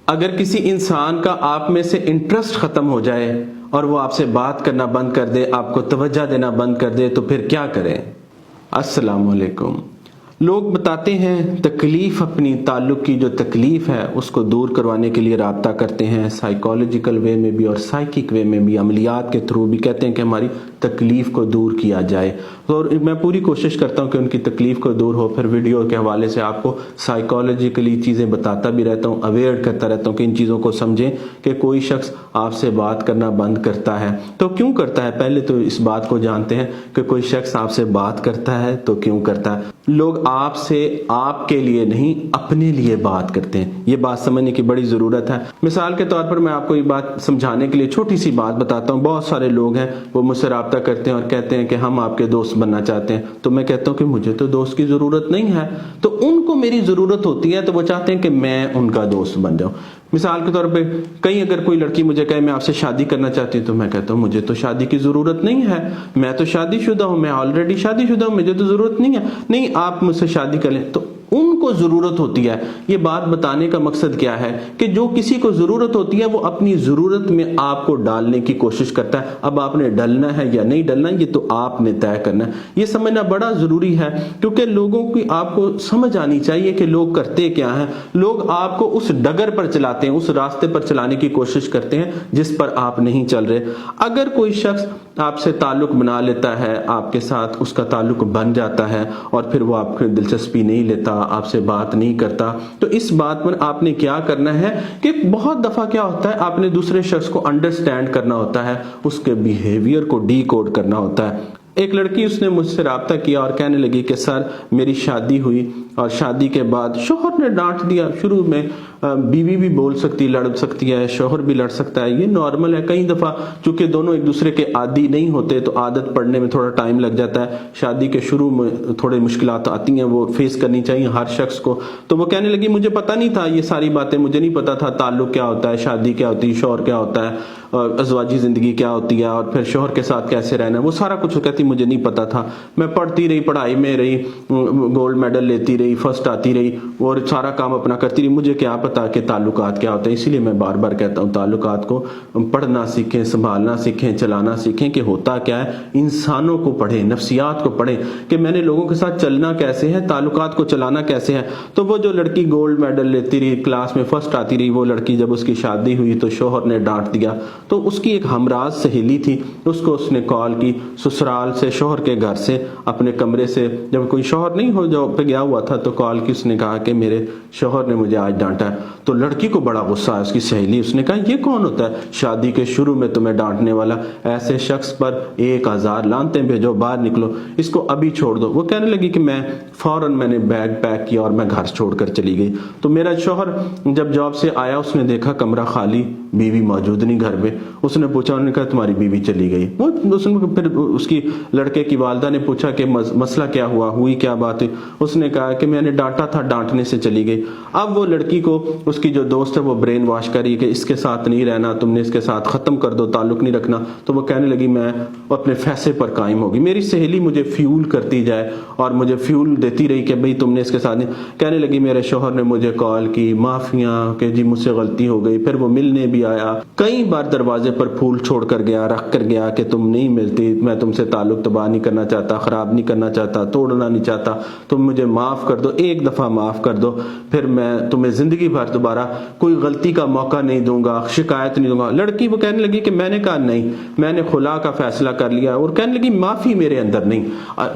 اگر کسی انسان کا آپ میں سے انٹرسٹ ختم ہو جائے اور وہ آپ سے بات کرنا بند کر دے، آپ کو توجہ دینا بند کر دے، تو پھر کیا کریں؟ السلام علیکم۔ لوگ بتاتے ہیں تکلیف، اپنی تعلق کی جو تکلیف ہے اس کو دور کروانے کے لیے رابطہ کرتے ہیں، سائیکالوجیکل وے میں بھی اور سائیکک وے میں بھی، عملیات کے تھرو بھی کہتے ہیں کہ ہماری تکلیف کو دور کیا جائے۔ اور میں پوری کوشش کرتا ہوں کہ ان کی تکلیف کو دور ہو، پھر ویڈیو کے حوالے سے آپ کو سائیکالوجیکلی چیزیں بتاتا بھی رہتا ہوں، اویئر کرتا رہتا ہوں کہ ان چیزوں کو سمجھیں کہ کوئی شخص آپ سے بات کرنا بند کرتا ہے تو کیوں کرتا ہے۔ پہلے تو اس بات کو جانتے ہیں کہ کوئی شخص آپ سے بات کرتا ہے تو کیوں کرتا ہے۔ لوگ آپ سے آپ کے لیے نہیں اپنے لیے بات کرتے ہیں، یہ بات سمجھنے کی بڑی ضرورت ہے۔ مثال کے طور پر میں آپ کو یہ بات سمجھانے کے لیے چھوٹی سی بات بتاتا ہوں۔ بہت سارے لوگ ہیں وہ مجھ سے رابطہ کرتے ہیں اور کہتے ہیں کہ ہم آپ کے دوست بننا چاہتے ہیں، تو میں کہتا ہوں کہ مجھے تو دوست کی ضرورت نہیں ہے، تو ان کو میری ضرورت ہوتی ہے تو وہ چاہتے ہیں کہ میں ان کا دوست بن جاؤں۔ مثال کے طور پہ کہیں اگر کوئی لڑکی مجھے کہے میں آپ سے شادی کرنا چاہتی ہوں، تو میں کہتا ہوں مجھے تو شادی کی ضرورت نہیں ہے، میں تو شادی شدہ ہوں، میں آلریڈی شادی شدہ ہوں، مجھے تو ضرورت نہیں ہے۔ نہیں، آپ مجھ سے شادی کر لیں، تو ان کو ضرورت ہوتی ہے۔ یہ بات بتانے کا مقصد کیا ہے کہ جو کسی کو ضرورت ہوتی ہے وہ اپنی ضرورت میں آپ کو ڈالنے کی کوشش کرتا ہے۔ اب آپ نے ڈلنا ہے یا نہیں ڈلنا، یہ تو آپ نے طے کرنا ہے۔ یہ سمجھنا بڑا ضروری ہے کیونکہ لوگوں کی آپ کو سمجھ آنی چاہیے کہ لوگ کرتے کیا ہیں۔ لوگ آپ کو اس ڈگر پر چلاتے ہیں، اس راستے پر چلانے کی کوشش کرتے ہیں جس پر آپ نہیں چل رہے۔ اگر کوئی شخص آپ سے تعلق بنا لیتا ہے، آپ کے ساتھ اس کا تعلق بن جاتا ہے اور پھر وہ آپ کی دلچسپی نہیں لیتا، آپ سے بات نہیں کرتا، تو اس بات پر آپ نے کیا کرنا ہے کہ بہت دفعہ کیا ہوتا ہے آپ نے دوسرے شخص کو انڈرسٹینڈ کرنا ہوتا ہے، اس کے بیہیویئر کو ڈی کوڈ کرنا ہوتا ہے۔ ایک لڑکی اس نے مجھ سے رابطہ کیا اور کہنے لگی کہ سر میری شادی ہوئی اور شادی کے بعد شوہر نے ڈانٹ دیا۔ شروع میں بیوی بھی بول سکتی، لڑ سکتی ہے، شوہر بھی لڑ سکتا ہے، یہ نارمل ہے۔ کئی دفعہ چونکہ دونوں ایک دوسرے کے عادی نہیں ہوتے تو عادت پڑنے میں تھوڑا ٹائم لگ جاتا ہے۔ شادی کے شروع میں تھوڑے مشکلات آتی ہیں، وہ فیس کرنی چاہیے ہر شخص کو۔ تو وہ کہنے لگی مجھے پتہ نہیں تھا یہ ساری باتیں، مجھے نہیں پتا تھا تعلق کیا ہوتا ہے، شادی کیا ہوتی ہے، شوہر کیا ہوتا ہے، ازواجی زندگی کیا ہوتی ہے، اور پھر شوہر کے ساتھ کیسے رہنا ہے، وہ سارا کچھ کہتی مجھے نہیں پتا تھا۔ میں پڑھتی رہی، پڑھائی میں رہی، گولڈ میڈل لیتی رہی، فرسٹ آتی رہی اور سارا کام اپنا کرتی رہی، مجھے کیا پتا کہ تعلقات کیا ہوتے ہیں۔ اسی لیے میں بار بار کہتا ہوں تعلقات کو پڑھنا سیکھیں، سنبھالنا سیکھیں، چلانا سیکھیں کہ ہوتا کیا ہے۔ انسانوں کو پڑھیں، نفسیات کو پڑھیں کہ میں نے لوگوں کے ساتھ چلنا کیسے ہے، تعلقات کو چلانا کیسے ہے۔ تو وہ جو لڑکی گولڈ میڈل لیتی رہی، کلاس میں فرسٹ آتی رہی، وہ لڑکی جب اس کی شادی ہوئی تو شوہر نے ڈانٹ دیا، تو اس کی ایک ہمراز سہیلی تھی، اس کو اس نے کال کی سسرال سے، شوہر کے گھر سے، اپنے کمرے سے، جب کوئی شوہر نہیں ہو جو پہ گیا ہوا تھا تو کال کی، اس نے کہا کہ میرے شوہر نے مجھے آج ڈانٹا ہے۔ تو لڑکی کو بڑا غصہ ہے، اس کی سہیلی، اس نے کہا یہ کون ہوتا ہے شادی کے شروع میں تمہیں ڈانٹنے والا، ایسے شخص پر 1000 لعنتیں بھیجو، باہر نکلو، اس کو ابھی چھوڑ دو۔ وہ کہنے لگی کہ میں نے بیگ پیک کیا اور میں گھر چھوڑ کر چلی گئی۔ تو میرا شوہر جب جاب سے آیا اس نے دیکھا کمرہ خالی، بیوی موجود نہیں گھر میں۔ اس نے پوچھا، انہوں نے کہا تمہاری بیوی چلی گئی۔ پھر اس کی لڑکے کی والدہ نے پوچھا کہ مسئلہ کیا ہوا، ہوئی کیا بات ہے؟ اس نے کہا کہ میں نے ڈانٹا تھا، ڈانٹنے سے چلی گئی۔ اب وہ لڑکی کو اس کی جو دوست ہے وہ برین واش کری کہ اس کے ساتھ نہیں رہنا، تم نے اس کے ساتھ ختم کر دو، تعلق نہیں رکھنا۔ تو وہ کہنے لگی میں اپنے فیصلے پر قائم ہوگی۔ میری سہیلی مجھے فیول کرتی جائے اور مجھے فیول دیتی رہی کہ بھئی تم نے اس کے ساتھ نہیں۔ کہنے لگی میرے شوہر نے مجھے کال کی، معافیاں کہ جی مجھ سے غلطی ہو گئی، پھر وہ ملنے بھی آیا، کئی بار دروازے پر پھول چھوڑ کر گیا، رکھ کر گیا کہ تم نہیں ملتی، میں تم سے تعلق تباہ نہیں کرنا چاہتا، خراب نہیں کرنا چاہتا، توڑنا نہیں چاہتا، تم مجھے معاف کر دو، ایک دفعہ معاف کر دو، پھر میں تمہیں زندگی بھر دوبارہ کوئی غلطی کا موقع نہیں دوں گا، شکایت نہیں دوں گا۔ لڑکی وہ کہنے لگی کہ میں نے کہا نہیں، میں نے خلا کا فیصلہ کر لیا، اور کہنے لگی معافی میرے اندر نہیں۔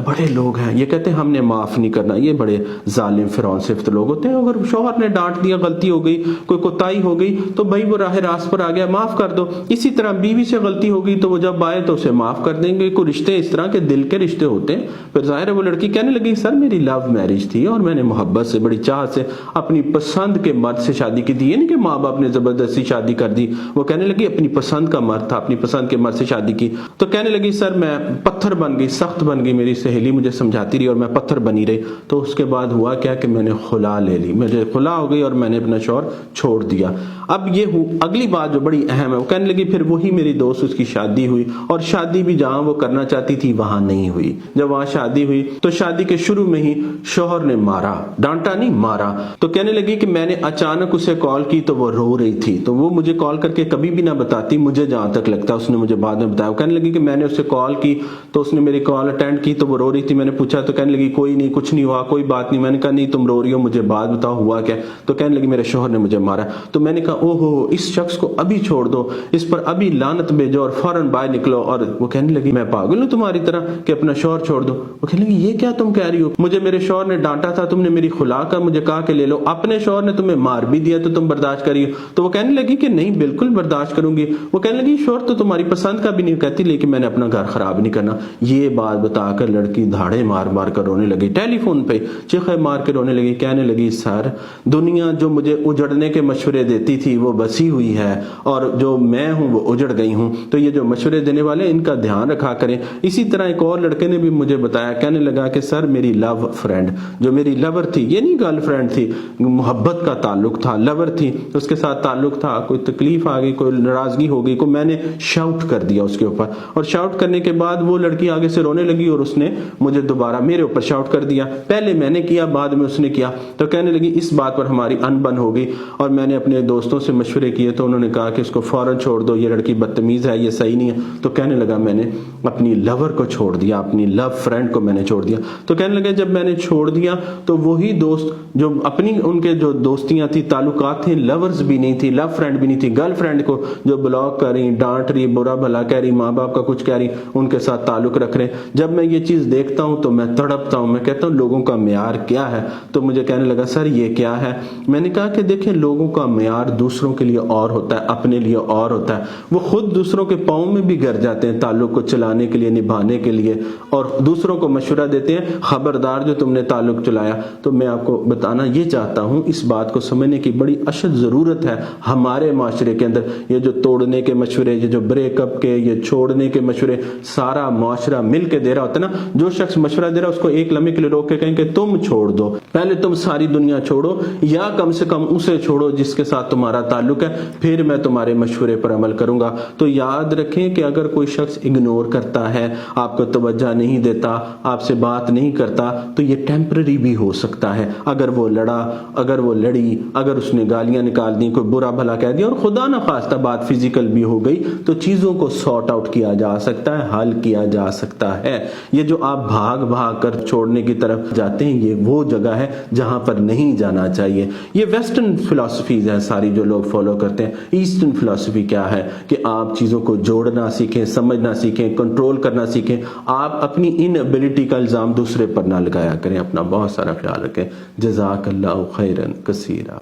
بڑے لوگ ہیں یہ کہتے ہیں ہم نے معاف نہیں کرنا، یہ بڑے ظالم فرعون صفت لوگ ہوتے ہیں۔ اگر شوہر نے ڈانٹ دیا، غلطی ہو گئی، کوئی کوتاہی ہو گئی تو بھائی وہ راہ راست پر آ گیا، معاف کر دو۔ اسی طرح بیوی سے غلطی ہو گئی تو وہ جب آئے تو اسے معاف کر دیں گے۔ کوئی رشتے اس طرح کے دل کے رشتے ہوتے ہیں۔ پھر ظاہر ہے وہ لڑکی کہنے لگی سر میری لو میرج تھی اور میں نے محبت سے، بڑی چاہ سے اپنی پسند کے مرد سے شادی کی تھی، یہ نہیں کہ ماں باپ نے زبردستی شادی کر دی۔ وہ کہنے لگی اپنی پسند کا مرد تھا، اپنی پسند کے مرد سے شادی کی۔ تو کہنے لگی سر میں پتھر بن گئی، سخت بن گئی، میری سہیلی مجھے سمجھاتی رہی اور میں پتھر بنی رہی۔ تو اس کے بعد ہوا کیا کہ میں نے خلا لے لی، مجھے خلا ہو گئی اور میں نے اپنا شوہر چھوڑ دیا۔ اب یہ اگلی اگلی بات جو بڑی اہم ہے وہ کہنے لگی پھر وہی میری دوست اس کی شادی ہوئی اور شادی بھی جہاں وہ کرنا چاہتی تھی وہاں نہیں ہوئی. جب وہاں شادی ہوئی تو شادی کے شروع میں ہی شوہر نے مارا, ڈانٹا نہیں مارا. تو کہنے لگی کہ میں نے اچانک اسے کال کی تو وہ رو رہی تھی, تو وہ مجھے کال کر کے کبھی بھی نہ بتاتی, مجھے جہاں تک لگتا ہے اس نے مجھے بعد میں بتایا. کہنے لگی کہ میں نے اسے کال کی تو اس نے میری کال اٹینڈ کی تو وہ رو رہی تھی. میں نے پوچھا تو کہنے لگی کوئی نہیں, کچھ نہیں ہوا, کوئی بات نہیں. میں نے کہا نہیں تم رو رہی ہو, مجھے بات بتاؤ ہوا کیا. تو کہنے لگی میرے شوہر نے مجھے مارا. تو میں نے کہا او ہو اس شخص کو ابھی چھوڑ دو, اس پر ابھی لعنت بھیجو اور فوراً باہر نکلو. اور وہ کہنے لگی میں پاگل ہوں تمہاری طرح کہ اپنا شوہر چھوڑ دو. وہ کہنے لگی یہ کیا تم کہہ رہی ہو, مجھے میرے شوہر نے ڈانٹا تھا, تم نے میری خلا کا مجھے کہا کہ لے لو, اپنے شوہر نے تمہیں مار بھی دیا تو تم برداشت کری ہو. تو وہ کہنے لگی کہ نہیں بالکل برداشت کروں گی. وہ کہنے لگی شوہر تو تمہاری پسند کا بھی نہیں, کہتی لیکن میں نے اپنا گھر خراب نہیں کرنا. یہ بات بتا کر لڑکی دھاڑے مار مار کر رونے لگی, ٹیلی فون پہ چیخے مار کے رونے لگی. کہنے لگی سر دنیا جو مجھے اجڑنے کے مشورے دیتی تھی وہ بسی ہوئی ہے اور جو میں ہوں وہ اجڑ گئی ہوں, تو یہ جو مشورے دینے والے ان کا دھیان رکھا کریں. اسی طرح ایک اور لڑکے نے بھی مجھے بتایا, کہنے لگا کہ سر میری لو فرینڈ جو میری لور تھی, یہ نہیں گرل فرینڈ تھی, محبت کا تعلق تھا, لور تھی, اس کے ساتھ تعلق تھا, کوئی تکلیف آ گئی, کوئی ناراضگی ہو گئی, کو میں نے شاؤٹ کر دیا اس کے اوپر, اور شاؤٹ کرنے کے بعد وہ لڑکی آگے سے رونے لگی اور اس نے مجھے دوبارہ میرے اوپر شاؤٹ کر دیا. پہلے میں نے کیا بعد میں اس نے کیا. تو کہنے لگی اس بات پر ہماری انبن ہو گئی اور میں نے اپنے دوستوں سے مشورے کیے تو انہوں نے کہا کہ اس کو فوراً چھوڑ دو, یہ لڑکی بدتمیز ہے, یہ صحیح نہیں ہے. تو کہنے لگا میں نے اپنی لور کو چھوڑ دیا, اپنی لو فرینڈ کو میں نے چھوڑ دیا. تو کہنے لگا جب میں نے چھوڑ دیا تو وہی دوست جو اپنی ان کے جو دوستیاں تھی, تعلقات تھے, لورز بھی نہیں تھی, لو فرینڈ بھی نہیں تھی, گرل فرینڈ کو جو بلاک کر رہی, ڈانٹ رہی, برا بھلا کہہ رہی, ماں باپ کا کچھ کہہ رہی, ان کے ساتھ تعلق رکھ رہے. جب میں یہ چیز دیکھتا ہوں تو میں تڑپتا ہوں, میں کہتا ہوں لوگوں کا معیار کیا ہے. تو مجھے کہنے لگا سر یہ کیا ہے. میں نے کہا کہ دیکھیں لوگوں کا معیار دوسروں کے لیے اور ہوتا ہے, اپنے لیے اور ہوتا ہے. وہ خود دوسروں کے پاؤں میں بھی گر جاتے ہیں تعلق کو چلانے کے لیے, نبھانے کے لیے, اور دوسروں کو مشورہ دیتے ہیں خبردار جو تم نے تعلق چلایا. تو میں آپ کو بتانا یہ چاہتا ہوں, اس بات کو سمجھنے کی بڑی اشد ضرورت ہے ہمارے معاشرے کے اندر. یہ جو توڑنے کے مشورے, یہ جو بریک اپ کے, یہ چھوڑنے کے مشورے سارا معاشرہ مل کے دے رہا ہوتا ہے نا. جو شخص مشورہ دے رہا ہے اس کو ایک لمحے کے لیے روک کے کہیں کہ تم چھوڑ دو, پہلے تم ساری دنیا چھوڑو یا کم سے کم اسے چھوڑو جس کے ساتھ تمہارا تعلق ہے, پھر میں تمہارے مشورے پر عمل کروں گا. تو یاد رکھیں کہ اگر کوئی شخص اگنور کرتا ہے, آپ کو توجہ نہیں دیتا, آپ سے بات نہیں کرتا, تو یہ ٹیمپرری بھی ہو سکتا ہے. اگر وہ لڑا, اگر وہ لڑی, اگر اس نے گالیاں نکال دی, کوئی برا بھلا کہہ دیا اور خدا نہ خواستہ بات فزیکل بھی ہو گئی, تو چیزوں کو سارٹ آؤٹ کیا جا سکتا ہے, حل کیا جا سکتا ہے. یہ جو آپ بھاگ بھاگ کر چھوڑنے کی طرف جاتے ہیں یہ وہ جگہ ہے جہاں پر نہیں جانا چاہیے. یہ ویسٹرن فلسفیز ہیں ساری جو لوگ فالو کرتے ہیں. ایسٹرن فلسفی کیا ہے کہ آپ چیزوں کو جوڑنا سیکھیں, سمجھنا سیکھیں, کنٹرول کرنا سیکھیں. آپ اپنی ان ابیلٹی کا الزام دوسرے پر نہ لگایا کریں. اپنا بہت سارا خیال رکھیں. جزاک اللہ خیرا کثیرا.